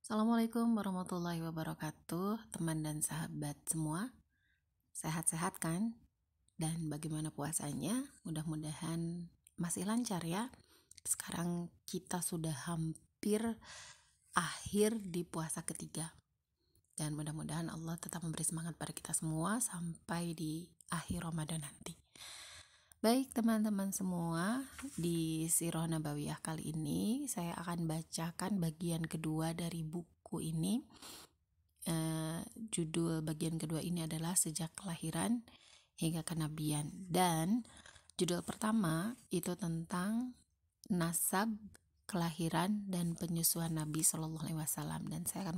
Assalamualaikum warahmatullahi wabarakatuh, teman dan sahabat semua. Sehat-sehat kan? Dan bagaimana puasanya? Mudah-mudahan masih lancar ya. Sekarang kita sudah hampir akhir di puasa ketiga. Dan mudah-mudahan Allah tetap memberi semangat pada kita semua sampai di akhir Ramadan nanti. Baik teman-teman semua, di Sirah Nabawiyah kali ini saya akan bacakan bagian kedua dari buku ini. Judul bagian kedua ini adalah Sejak Kelahiran Hingga Kenabian. Dan judul pertama itu tentang nasab, kelahiran, dan penyusuan Nabi Shallallahu Alaihi Wasallam. Dan saya akan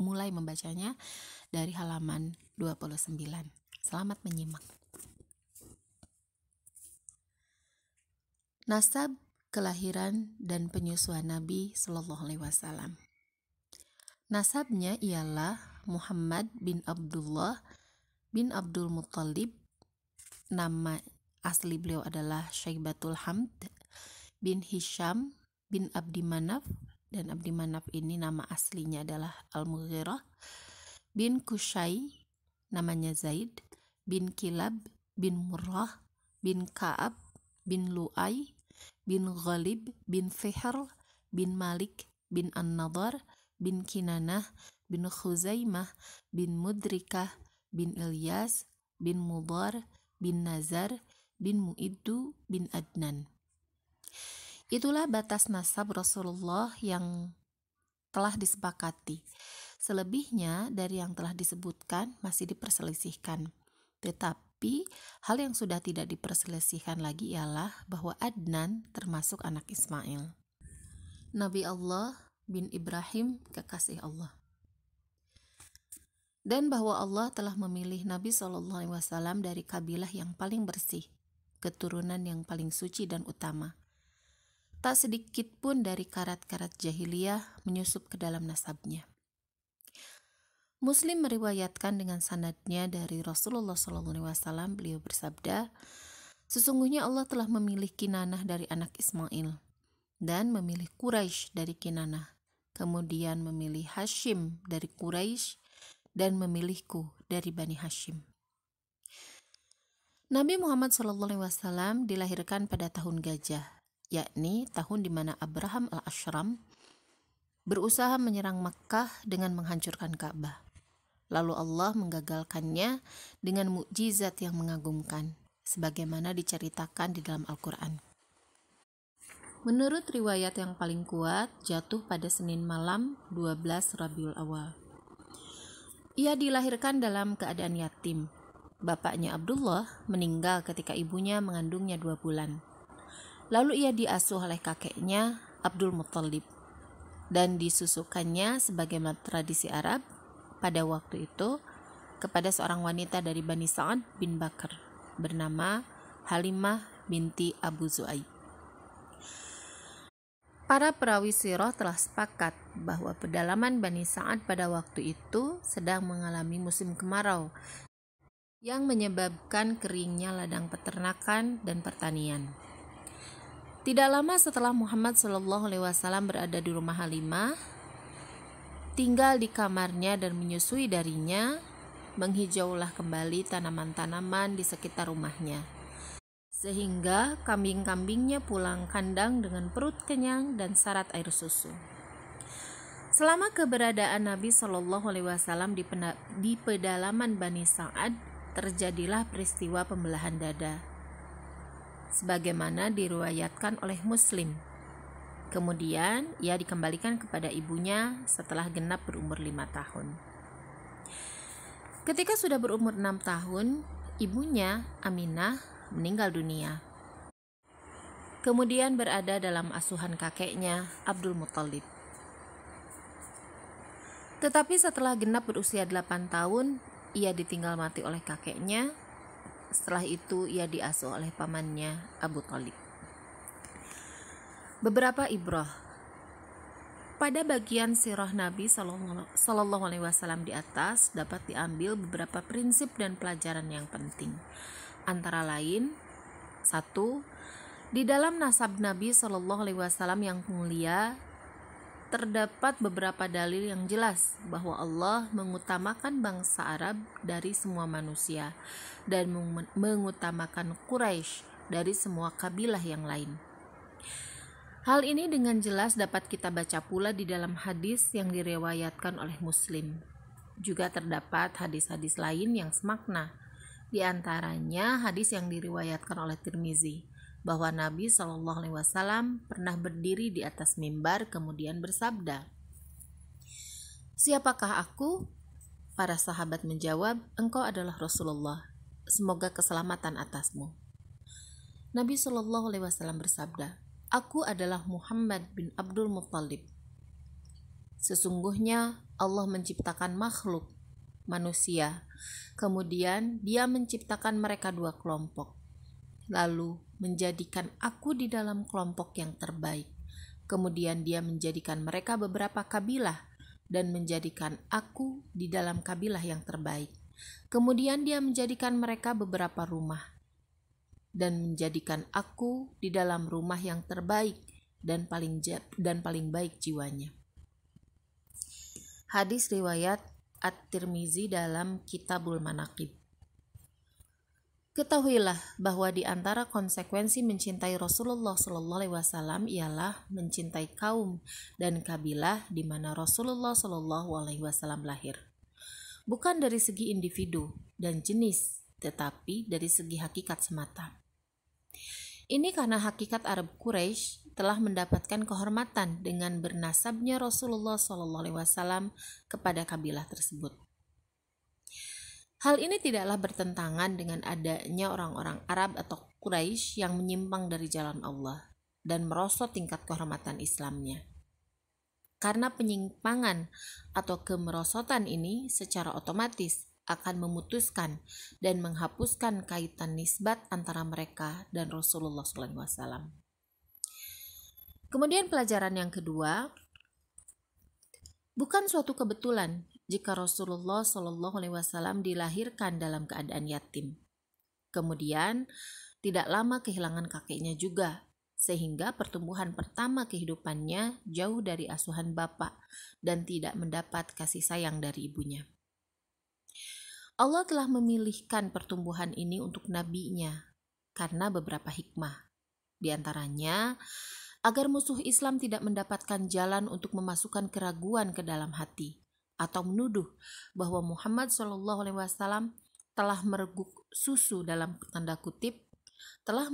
mulai membacanya dari halaman 29. Selamat menyimak. Nasab, kelahiran, dan penyusuan Nabi Shallallahu Alaihi Wasallam. Nasabnya ialah Muhammad bin Abdullah bin Abdul Muttalib. Nama asli beliau adalah Syaibatul Hamd bin Hisham bin Abdi Manaf, dan Abdi Manaf ini nama aslinya adalah Al-Mughirah bin Kusai, namanya Zaid bin Kilab bin Murrah bin Ka'ab bin Lu'ay bin Ghalib bin Fihr bin Malik bin An-Nadar bin Kinanah bin Khuzaimah bin Mudrikah bin Ilyas bin Mudar bin Nazar bin Mu'iddu bin Adnan. Itulah batas nasab Rasulullah yang telah disepakati. Selebihnya dari yang telah disebutkan masih diperselisihkan. Tetapi hal yang sudah tidak diperselisihkan lagi ialah bahwa Adnan termasuk anak Ismail, Nabi Allah bin Ibrahim, kekasih Allah. Dan bahwa Allah telah memilih Nabi SAW dari kabilah yang paling bersih, keturunan yang paling suci dan utama. Tak sedikit pun dari karat-karat jahiliyah menyusup ke dalam nasabnya. Muslim meriwayatkan dengan sanadnya dari Rasulullah SAW, beliau bersabda, sesungguhnya Allah telah memilih Kinanah dari anak Ismail dan memilih Quraisy dari Kinanah, kemudian memilih Hashim dari Quraisy dan memilihku dari Bani Hashim. Nabi Muhammad SAW dilahirkan pada tahun gajah, yakni tahun di mana Abraham al-Ashram berusaha menyerang Makkah dengan menghancurkan Ka'bah. Lalu Allah menggagalkannya dengan mukjizat yang mengagumkan, sebagaimana diceritakan di dalam Al-Quran. Menurut riwayat yang paling kuat, jatuh pada Senin malam 12 Rabiul Awal. Ia dilahirkan dalam keadaan yatim. Bapaknya Abdullah meninggal ketika ibunya mengandungnya 2 bulan. Lalu ia diasuh oleh kakeknya Abdul Muttalib dan disusukannya sebagaimana tradisi Arab pada waktu itu kepada seorang wanita dari Bani Sa'ad bin Bakar bernama Halimah binti Abu Zu'aib. Para perawi sirah telah sepakat bahwa pedalaman Bani Sa'ad pada waktu itu sedang mengalami musim kemarau yang menyebabkan keringnya ladang peternakan dan pertanian. Tidak lama setelah Muhammad SAW berada di rumah Halimah, tinggal di kamarnya dan menyusui darinya, menghijaulah kembali tanaman-tanaman di sekitar rumahnya, sehingga kambing-kambingnya pulang kandang dengan perut kenyang dan syarat air susu. Selama keberadaan Nabi SAW di pedalaman Bani Sa'ad, terjadilah peristiwa pembelahan dada, sebagaimana diriwayatkan oleh Muslim. Kemudian ia dikembalikan kepada ibunya setelah genap berumur 5 tahun. Ketika sudah berumur 6 tahun, ibunya Aminah meninggal dunia. Kemudian berada dalam asuhan kakeknya Abdul Muttalib. Tetapi setelah genap berusia 8 tahun, ia ditinggal mati oleh kakeknya. Setelah itu ia diasuh oleh pamannya Abu Thalib. Beberapa ibrah. Pada bagian sirah Nabi Sallallahu Alaihi Wasallam di atas dapat diambil beberapa prinsip dan pelajaran yang penting. Antara lain, 1. Di dalam nasab Nabi Sallallahu Alaihi Wasallam yang mulia terdapat beberapa dalil yang jelas bahwa Allah mengutamakan bangsa Arab dari semua manusia dan mengutamakan Quraisy dari semua kabilah yang lain. Hal ini dengan jelas dapat kita baca pula di dalam hadis yang diriwayatkan oleh Muslim. Juga terdapat hadis-hadis lain yang semakna. Di antaranya hadis yang diriwayatkan oleh Tirmizi, bahwa Nabi SAW pernah berdiri di atas mimbar kemudian bersabda, "Siapakah aku?" Para sahabat menjawab, "Engkau adalah Rasulullah. Semoga keselamatan atasmu." Nabi SAW bersabda, "Aku adalah Muhammad bin Abdul Muttalib. Sesungguhnya Allah menciptakan makhluk, manusia. Kemudian Dia menciptakan mereka dua kelompok. Lalu menjadikan aku di dalam kelompok yang terbaik. Kemudian Dia menjadikan mereka beberapa kabilah dan menjadikan aku di dalam kabilah yang terbaik. Kemudian Dia menjadikan mereka beberapa rumah dan menjadikan aku di dalam rumah yang terbaik dan paling baik jiwanya." Hadis riwayat At-Tirmizi dalam Kitabul Manaqib. Ketahuilah bahwa di antara konsekuensi mencintai Rasulullah SAW ialah mencintai kaum dan kabilah di mana Rasulullah SAW lahir. Bukan dari segi individu dan jenis, tetapi dari segi hakikat semata. Ini karena hakikat Arab Quraisy telah mendapatkan kehormatan dengan bernasabnya Rasulullah SAW kepada kabilah tersebut. Hal ini tidaklah bertentangan dengan adanya orang-orang Arab atau Quraisy yang menyimpang dari jalan Allah dan merosot tingkat kehormatan Islamnya. Karena penyimpangan atau kemerosotan ini secara otomatis akan memutuskan dan menghapuskan kaitan nisbat antara mereka dan Rasulullah SAW. Kemudian pelajaran yang kedua, bukan suatu kebetulan jika Rasulullah SAW dilahirkan dalam keadaan yatim. Kemudian tidak lama kehilangan kakeknya juga, sehingga pertumbuhan pertama kehidupannya jauh dari asuhan bapak dan tidak mendapat kasih sayang dari ibunya. Allah telah memilihkan pertumbuhan ini untuk nabinya karena beberapa hikmah. Di antaranya, agar musuh Islam tidak mendapatkan jalan untuk memasukkan keraguan ke dalam hati atau menuduh bahwa Muhammad SAW telah mereguk susu dalam tanda kutip, telah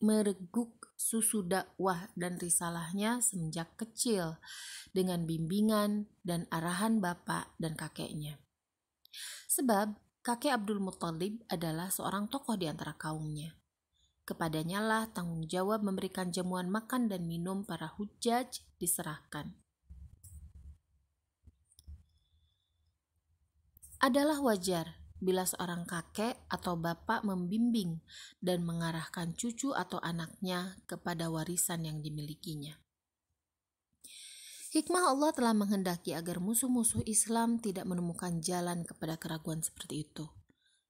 mereguk susu dakwah dan risalahnya semenjak kecil dengan bimbingan dan arahan bapak dan kakeknya. Sebab kakek Abdul Muttalib adalah seorang tokoh di antara kaumnya. Kepadanya lah tanggung jawab memberikan jamuan makan dan minum para hujjaj diserahkan. Adalah wajar bila seorang kakek atau bapak membimbing dan mengarahkan cucu atau anaknya kepada warisan yang dimilikinya. Hikmah Allah telah menghendaki agar musuh-musuh Islam tidak menemukan jalan kepada keraguan seperti itu,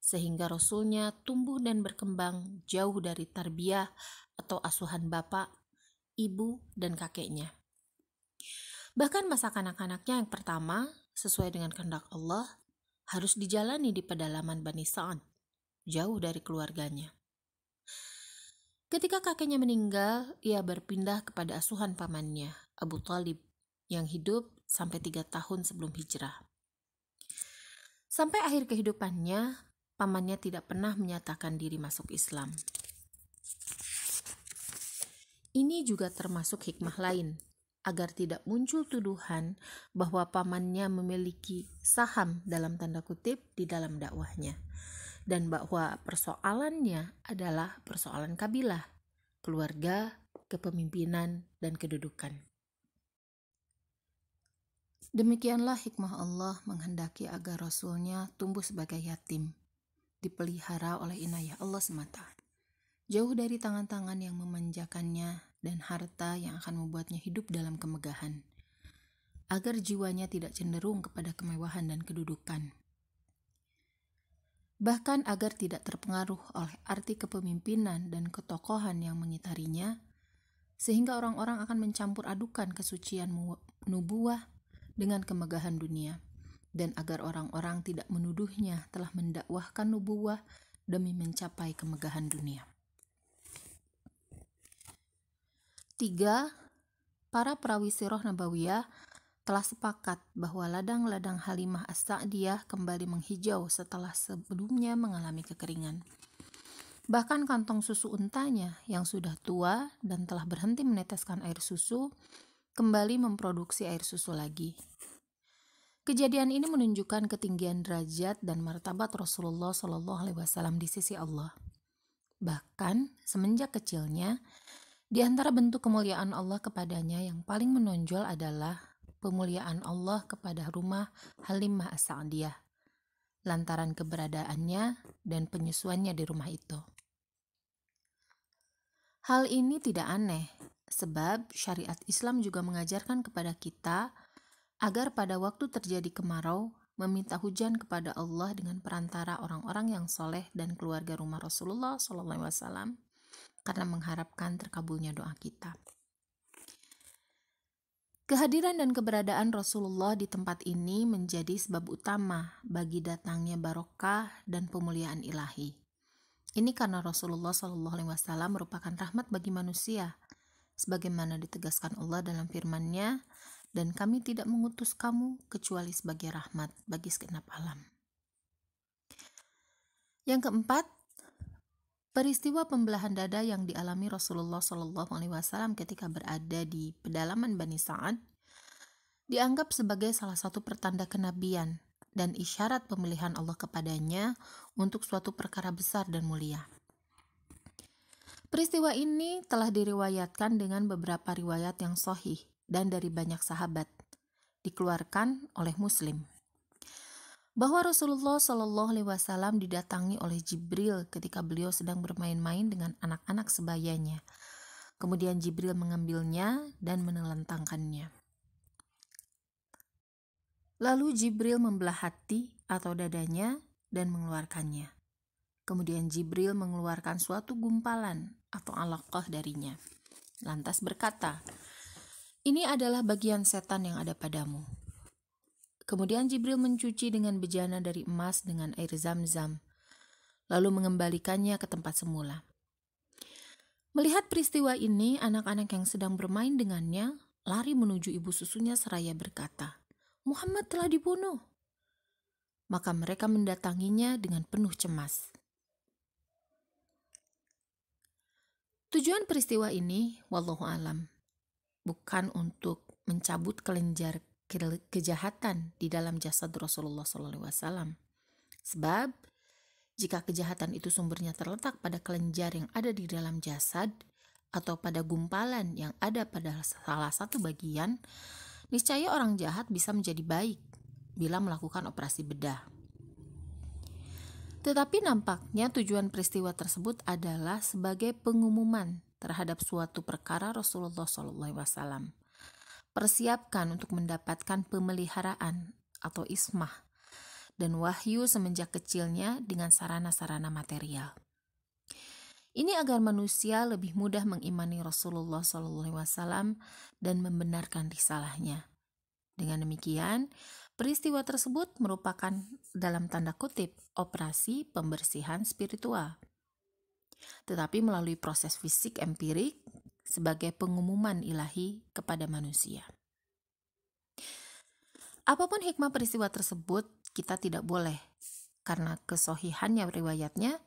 sehingga Rasulnya tumbuh dan berkembang jauh dari tarbiyah atau asuhan bapak, ibu, dan kakeknya. Bahkan masa kanak-kanaknya yang pertama, sesuai dengan kehendak Allah, harus dijalani di pedalaman Bani Sa'ad, jauh dari keluarganya. Ketika kakeknya meninggal, ia berpindah kepada asuhan pamannya, Abu Thalib, yang hidup sampai 3 tahun sebelum hijrah. Sampai akhir kehidupannya, pamannya tidak pernah menyatakan diri masuk Islam. Ini juga termasuk hikmah lain, agar tidak muncul tuduhan bahwa pamannya memiliki saham dalam tanda kutip di dalam dakwahnya, dan bahwa persoalannya adalah persoalan kabilah, keluarga, kepemimpinan, dan kedudukan. Demikianlah hikmah Allah menghendaki agar Rasulnya tumbuh sebagai yatim, dipelihara oleh inayah Allah semata, jauh dari tangan-tangan yang memanjakannya dan harta yang akan membuatnya hidup dalam kemegahan, agar jiwanya tidak cenderung kepada kemewahan dan kedudukan. Bahkan agar tidak terpengaruh oleh arti kepemimpinan dan ketokohan yang mengitarinya, sehingga orang-orang akan mencampur adukan kesucian nubuwah dengan kemegahan dunia, dan agar orang-orang tidak menuduhnya telah mendakwahkan nubuwah demi mencapai kemegahan dunia. 3. Para perawi sirah nabawiyah telah sepakat bahwa ladang-ladang Halimah As-Sa'diyah kembali menghijau setelah sebelumnya mengalami kekeringan. Bahkan kantong susu untanya yang sudah tua dan telah berhenti meneteskan air susu kembali memproduksi air susu lagi. Kejadian ini menunjukkan ketinggian derajat dan martabat Rasulullah SAW di sisi Allah. Bahkan semenjak kecilnya, di antara bentuk kemuliaan Allah kepadanya yang paling menonjol adalah pemuliaan Allah kepada rumah Halimah As-Sa'diyah lantaran keberadaannya dan penyusuannya di rumah itu. Hal ini tidak aneh, sebab syariat Islam juga mengajarkan kepada kita agar pada waktu terjadi kemarau, meminta hujan kepada Allah dengan perantara orang-orang yang soleh dan keluarga rumah Rasulullah SAW, karena mengharapkan terkabulnya doa kita. Kehadiran dan keberadaan Rasulullah di tempat ini menjadi sebab utama bagi datangnya barokah dan pemuliaan ilahi. Ini karena Rasulullah SAW merupakan rahmat bagi manusia, sebagaimana ditegaskan Allah dalam firman-Nya, dan kami tidak mengutus kamu kecuali sebagai rahmat bagi segenap alam. Yang keempat, peristiwa pembelahan dada yang dialami Rasulullah SAW ketika berada di pedalaman Bani Sa'ad dianggap sebagai salah satu pertanda kenabian dan isyarat pemilihan Allah kepadanya untuk suatu perkara besar dan mulia. Peristiwa ini telah diriwayatkan dengan beberapa riwayat yang sahih dan dari banyak sahabat, dikeluarkan oleh Muslim, bahwa Rasulullah SAW didatangi oleh Jibril ketika beliau sedang bermain-main dengan anak-anak sebayanya. Kemudian Jibril mengambilnya dan menelentangkannya. Lalu Jibril membelah hati atau dadanya dan mengeluarkannya. Kemudian Jibril mengeluarkan suatu gumpalan atau alaqah darinya. Lantas berkata, "Ini adalah bagian setan yang ada padamu." Kemudian Jibril mencuci dengan bejana dari emas dengan air Zam-Zam, lalu mengembalikannya ke tempat semula. Melihat peristiwa ini, anak-anak yang sedang bermain dengannya lari menuju ibu susunya seraya berkata, "Muhammad telah dibunuh." Maka mereka mendatanginya dengan penuh cemas. Tujuan peristiwa ini, wallahu alam, bukan untuk mencabut kelenjar kejahatan di dalam jasad Rasulullah SAW. Sebab, jika kejahatan itu sumbernya terletak pada kelenjar yang ada di dalam jasad atau pada gumpalan yang ada pada salah satu bagian, niscaya orang jahat bisa menjadi baik bila melakukan operasi bedah. Tetapi nampaknya tujuan peristiwa tersebut adalah sebagai pengumuman terhadap suatu perkara Rasulullah SAW. Persiapkan untuk mendapatkan pemeliharaan atau ismah dan wahyu semenjak kecilnya dengan sarana-sarana material. Ini agar manusia lebih mudah mengimani Rasulullah SAW dan membenarkan risalahnya. Dengan demikian, peristiwa tersebut merupakan dalam tanda kutip operasi pembersihan spiritual, tetapi melalui proses fisik empirik sebagai pengumuman ilahi kepada manusia. Apapun hikmah peristiwa tersebut, kita tidak boleh, karena kesohihannya riwayatnya,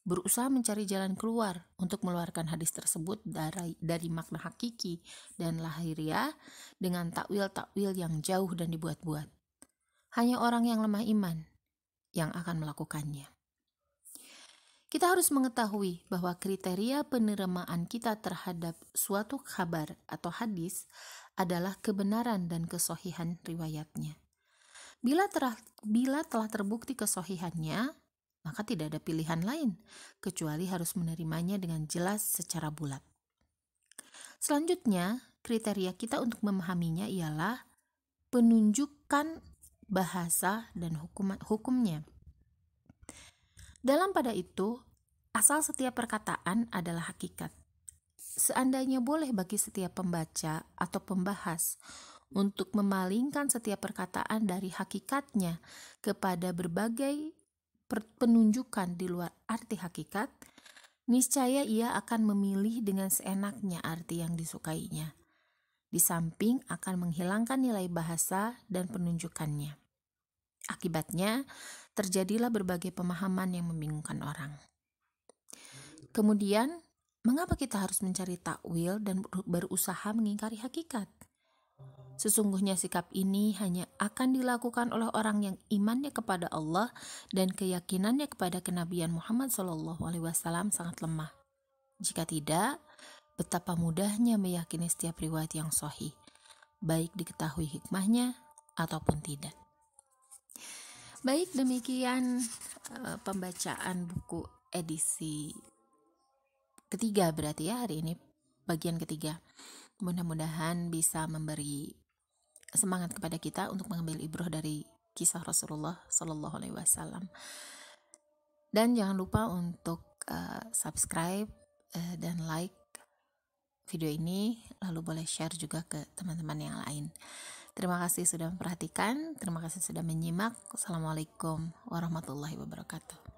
berusaha mencari jalan keluar untuk mengeluarkan hadis tersebut dari makna hakiki dan lahiriah dengan takwil-takwil yang jauh dan dibuat-buat. Hanya orang yang lemah iman yang akan melakukannya. Kita harus mengetahui bahwa kriteria penerimaan kita terhadap suatu kabar atau hadis adalah kebenaran dan kesohihan riwayatnya. Bila telah terbukti kesohihannya, maka tidak ada pilihan lain kecuali harus menerimanya dengan jelas secara bulat. Selanjutnya, kriteria kita untuk memahaminya ialah penunjukan bahasa dan hukumnya. Dalam pada itu, asal setiap perkataan adalah hakikat. Seandainya boleh bagi setiap pembaca atau pembahas untuk memalingkan setiap perkataan dari hakikatnya kepada berbagai penunjukan di luar arti hakikat, niscaya ia akan memilih dengan seenaknya arti yang disukainya, di samping akan menghilangkan nilai bahasa dan penunjukannya. Akibatnya, terjadilah berbagai pemahaman yang membingungkan orang. Kemudian, mengapa kita harus mencari takwil dan berusaha mengingkari hakikat? Sesungguhnya sikap ini hanya akan dilakukan oleh orang yang imannya kepada Allah dan keyakinannya kepada kenabian Muhammad SAW sangat lemah. Jika tidak, betapa mudahnya meyakini setiap riwayat yang sahih, baik diketahui hikmahnya ataupun tidak. Baik, demikian pembacaan buku edisi ketiga berarti ya hari ini, bagian ketiga. Mudah-mudahan bisa memberi semangat kepada kita untuk mengambil ibrah dari kisah Rasulullah Shallallahu Alaihi Wasallam. Dan jangan lupa untuk subscribe dan like video ini, lalu boleh share juga ke teman-teman yang lain. Terima kasih sudah memperhatikan, terima kasih sudah menyimak. Wassalamualaikum warahmatullahi wabarakatuh.